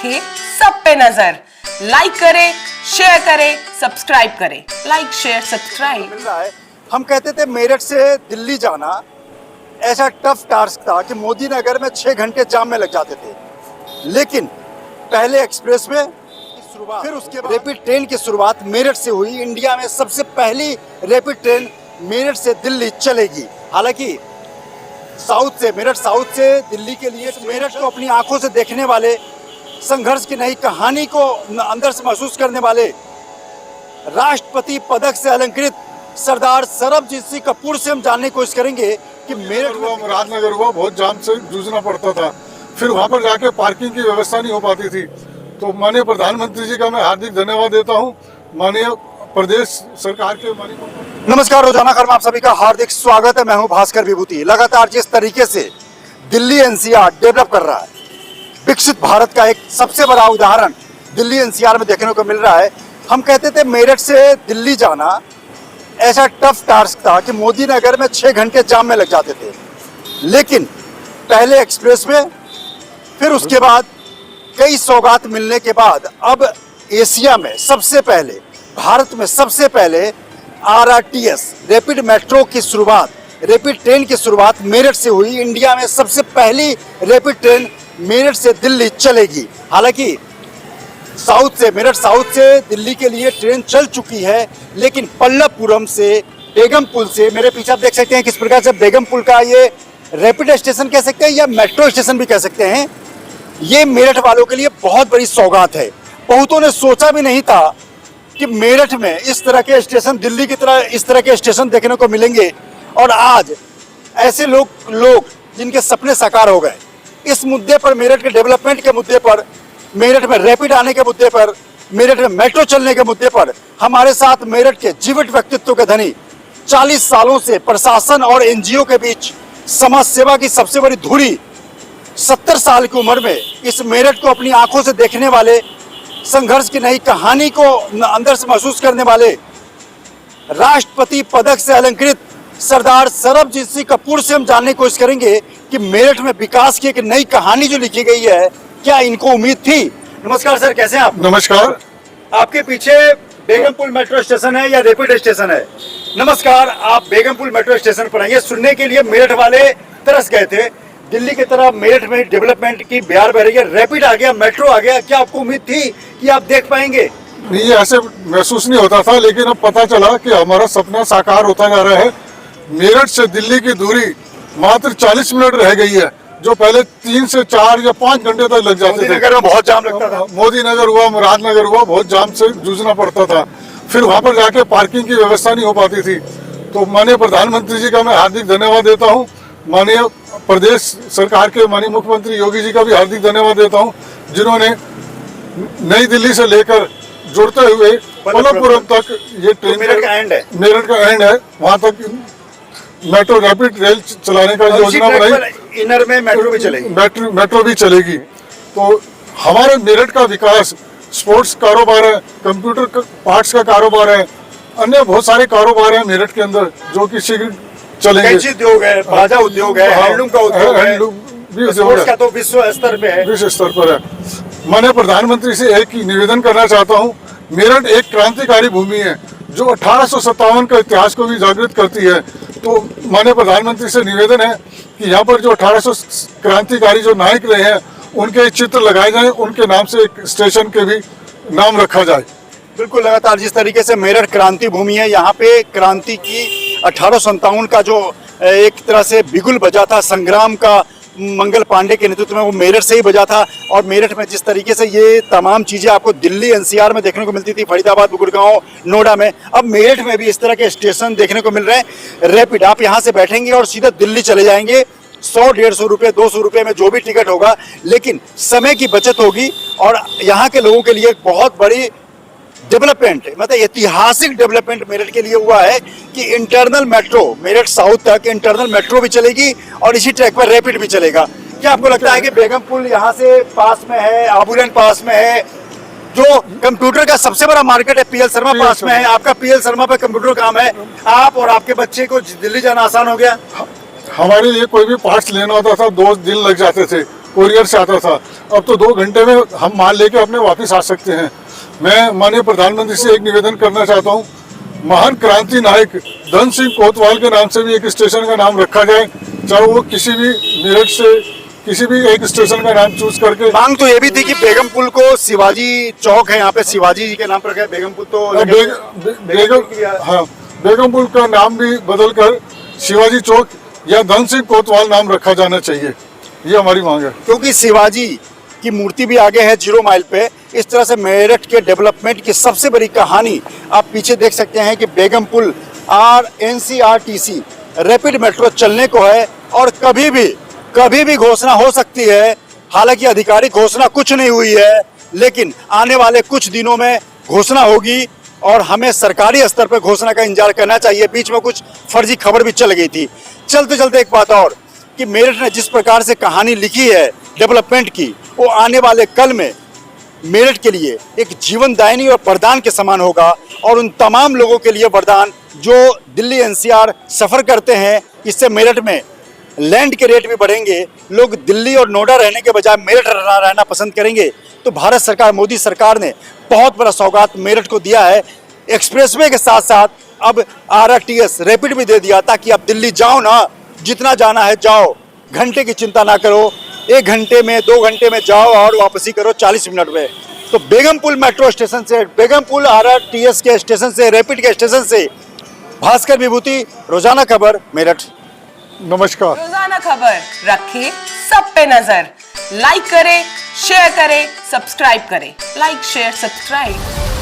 रखे सब पे नजर। लाइक करें, शेयर करें, सब्सक्राइब करें। Like share subscribe. मिल रहा है। हम कहते थे मेरठ से दिल्ली जाना ऐसा टफ टास्क था कि मोदी नगर में 6 घंटे जाम में लग जाते थे, लेकिन पहले एक्सप्रेस में शुरुआत, फिर उसके बाद रैपिड ट्रेन की शुरुआत मेरठ से हुई। इंडिया में सबसे पहली रैपिड ट्रेन मेरठ से दिल्ली चलेगी। हालांकि मेरठ साउथ से दिल्ली के लिए मेरठ को अपनी आंखों से देखने वाले, संघर्ष की नई कहानी को अंदर से महसूस करने वाले, राष्ट्रपति पदक से अलंकृत सरदार सरबजीत सिंह कपूर से हम जानने की कोशिश करेंगे कि मेरठ हुआ, मुरादनगर हुआ, बहुत जाम से जूझना पड़ता था। फिर वहाँ पर जाके पार्किंग की व्यवस्था नहीं हो पाती थी। तो माननीय प्रधानमंत्री जी का मैं हार्दिक धन्यवाद देता हूँ, माननीय प्रदेश सरकार के नमस्कार, रोजाना खबर में आप सभी का हार्दिक स्वागत है। मैं हूं भास्कर विभूति। लगातार जिस तरीके से दिल्ली एनसीआर डेवलप कर रहा है, विकसित भारत का एक सबसे बड़ा उदाहरण दिल्ली एनसीआर में देखने को मिल रहा है। हम कहते थे मेरठ से दिल्ली जाना ऐसा टफ टास्क था कि मोदी नगर में 6 घंटे जाम में लग जाते थे, लेकिन पहले एक्सप्रेस में, फिर उसके बाद कई सौगात मिलने के बाद अब एशिया में सबसे पहले, भारत में सबसे पहले आरआरटीएस रैपिड मेट्रो की शुरुआत, रैपिड ट्रेन की शुरुआत मेरठ से हुई। इंडिया में सबसे पहली रैपिड ट्रेन मेरठ से दिल्ली चलेगी। हालांकि मेरठ साउथ से दिल्ली के लिए ट्रेन चल चुकी है, लेकिन पल्लवपुरम से, बेगमपुल से, मेरे पीछे आप देख सकते हैं किस प्रकार से बेगमपुल का ये रैपिड स्टेशन कह सकते हैं या मेट्रो स्टेशन भी कह सकते हैं। ये मेरठ वालों के लिए बहुत बड़ी सौगात है। बहुतों ने सोचा भी नहीं था कि मेरठ में इस तरह के स्टेशन, दिल्ली की तरह इस तरह के स्टेशन देखने को मिलेंगे, और आज ऐसे लोग जिनके सपने साकार हो गए। इस मुद्दे पर, मेरठ के डेवलपमेंट के मुद्दे पर, मेरठ में रैपिड आने के मुद्दे पर, मेरठ में मेट्रो चलने के मुद्दे पर हमारे साथ मेरठ के जीवित व्यक्तित्व के धनी, 40 सालों से प्रशासन और एनजीओ के बीच समाज सेवा की सबसे बड़ी धुरी, 70 साल की उम्र में इस मेरठ को अपनी आंखों से देखने वाले, संघर्ष की नई कहानी को अंदर से महसूस करने वाले, राष्ट्रपति पदक से अलंकृत सरदार सरबजीत सिंह कपूर से हम जानने की कोशिश करेंगे कि मेरठ में विकास की एक नई कहानी जो लिखी गई है, क्या इनको उम्मीद थी? नमस्कार सर, कैसे हैं आप? नमस्कार। आपके पीछे बेगमपुल मेट्रो स्टेशन है या रैपिड स्टेशन है? नमस्कार, आप बेगमपुल मेट्रो स्टेशन पर हैं। ये सुनने के लिए मेरठ वाले तरस गए थे। दिल्ली की तरह मेरठ में डेवलपमेंट की बयार बह रही है, रैपिड आ गया, मेट्रो आ गया। क्या आपको उम्मीद थी कि आप देख पाएंगे? नहीं, ऐसे महसूस नहीं होता था, लेकिन अब पता चला कि हमारा सपना साकार होता जा रहा है। मेरठ से दिल्ली की दूरी मात्र 40 मिनट रह गई है, जो पहले 3 से 4 या 5 घंटे तक लग जाते थे। मोदी नगर में बहुत जाम लगता था। मोदी नगर हुआ, मुरादनगर हुआ, बहुत जाम से जूझना पड़ता था। फिर वहाँ पर जाके पार्किंग की व्यवस्था नहीं हो पाती थी। तो माननीय प्रधानमंत्री जी का मैं हार्दिक धन्यवाद देता हूँ, माननीय प्रदेश सरकार के माननीय मुख्यमंत्री योगी जी का भी हार्दिक धन्यवाद देता हूँ, जिन्होंने नई दिल्ली से लेकर जुड़ते हुए पल्लवपुरम तक ये ट्रेन, मेरठ का एंड है, वहाँ तक मेट्रो रैपिड रेल चलाने का योजना बनाई। इनर में मेट्रो भी चलेगी। मेट्रो भी चलेगी। तो हमारे मेरठ का विकास, स्पोर्ट्स कारोबार है, कंप्यूटर पार्ट्स का कारोबार है, अन्य बहुत सारे कारोबार हैं मेरठ के अंदर जो कि शीघ्र चलेंगे। कैंची उद्योग है, बाजा उद्योग है, हैंडलूम का उद्योग है, स्पोर्ट्स का तो विश्व स्तर पे है, विश्व स्तर पर है। माननीय प्रधानमंत्री से एक ही निवेदन करना चाहता हूँ, मेरठ एक क्रांतिकारी भूमि है जो 1857 का इतिहास को भी जागृत करती है। तो माननीय प्रधानमंत्री से निवेदन है कि यहाँ पर जो 1800 क्रांतिकारी जो नायक रहे हैं, उनके चित्र लगाए जाएं, उनके नाम से एक स्टेशन के भी नाम रखा जाए। बिल्कुल, लगातार जिस तरीके से मेरठ क्रांति भूमि है, यहाँ पे क्रांति की 1857 का जो एक तरह से बिगुल बजा था, संग्राम का, मंगल पांडे के नेतृत्व में, वो मेरठ से ही बजा था। और मेरठ में जिस तरीके से ये तमाम चीजें आपको दिल्ली एनसीआर में देखने को मिलती थी, फरीदाबाद, गुड़गांव, नोएडा में, अब मेरठ में भी इस तरह के स्टेशन देखने को मिल रहे हैं। रैपिड, आप यहाँ से बैठेंगे और सीधा दिल्ली चले जाएंगे, 100-150 रुपये, 200 रुपये में जो भी टिकट होगा, लेकिन समय की बचत होगी। और यहाँ के लोगों के लिए एक बहुत बड़ी डेवलपमेंट, मतलब ऐतिहासिक डेवलपमेंट मेरठ के लिए हुआ है कि इंटरनल मेट्रो, मेरठ साउथ तक इंटरनल मेट्रो भी चलेगी और इसी ट्रैक पर रैपिड भी चलेगा। क्या आपको लगता है कि बेगमपुल यहाँ से पास में है, आबूलेन पास में है, जो कंप्यूटर का सबसे बड़ा मार्केट है, पीएल शर्मा पास में है, आपका पीएल शर्मा पे कंप्यूटर काम है, आप और आपके बच्चे को दिल्ली जाना आसान हो गया? हमारे लिए कोई भी पार्ट्स लेना होता था 2 दिन लग जाते थे, कोरियर से आता था। अब तो 2 घंटे में हम माल लेके अपने वापस आ सकते हैं। मैं माननीय प्रधानमंत्री से एक निवेदन करना चाहता हूँ, महान क्रांति नायक धन सिंह कोतवाल के नाम से भी एक स्टेशन का नाम रखा जाए, चाहे वो किसी भी मेरठ से किसी भी एक स्टेशन का नाम चूज करके। मांग तो ये भी थी कि बेगम पुल को शिवाजी चौक है, यहाँ पे शिवाजी जी के नाम पर रखा है, बेगम पुल तो बेगम पुल का नाम भी बदलकर शिवाजी चौक या धन सिंह कोतवाल नाम रखा जाना चाहिए, ये हमारी मांग है। क्योंकि शिवाजी की मूर्ति भी आगे है 0 माइल पे। इस तरह से मेरठ के डेवलपमेंट की सबसे बड़ी कहानी आप पीछे देख सकते हैं कि बेगम पुल NCRTC रैपिड मेट्रो चलने को है और कभी भी घोषणा हो सकती है। हालांकि आधिकारिक घोषणा कुछ नहीं हुई है, लेकिन आने वाले कुछ दिनों में घोषणा होगी और हमें सरकारी स्तर पर घोषणा का इंतजार करना चाहिए। बीच में कुछ फर्जी खबर भी चल गई थी। चलते चलते एक बात और कि मेरठ ने जिस प्रकार से कहानी लिखी है डेवलपमेंट की, वो आने वाले कल में मेरठ के लिए एक जीवनदायिनी और वरदान के समान होगा। और उन तमाम लोगों के लिए वरदान जो दिल्ली NCR सफ़र करते हैं, इससे मेरठ में लैंड के रेट भी बढ़ेंगे। लोग दिल्ली और नोएडा रहने के बजाय मेरठ रहना पसंद करेंगे। तो भारत सरकार, मोदी सरकार ने बहुत बड़ा सौगात मेरठ को दिया है। एक्सप्रेसवे के साथ साथ अब RRTS रैपिड भी दे दिया, ताकि आप दिल्ली जाओ ना, जितना जाना है जाओ, घंटे की चिंता ना करो, 1 घंटे में 2 घंटे में जाओ और वापसी करो 40 मिनट में। तो बेगमपुल मेट्रो स्टेशन से, बेगमपुल RRTS के स्टेशन से, रैपिड के स्टेशन से भास्कर विभूति, रोजाना खबर, मेरठ। नमस्कार। रोजाना खबर रखे सब पे नजर। लाइक करें, शेयर करें, सब्सक्राइब करें। Like share subscribe.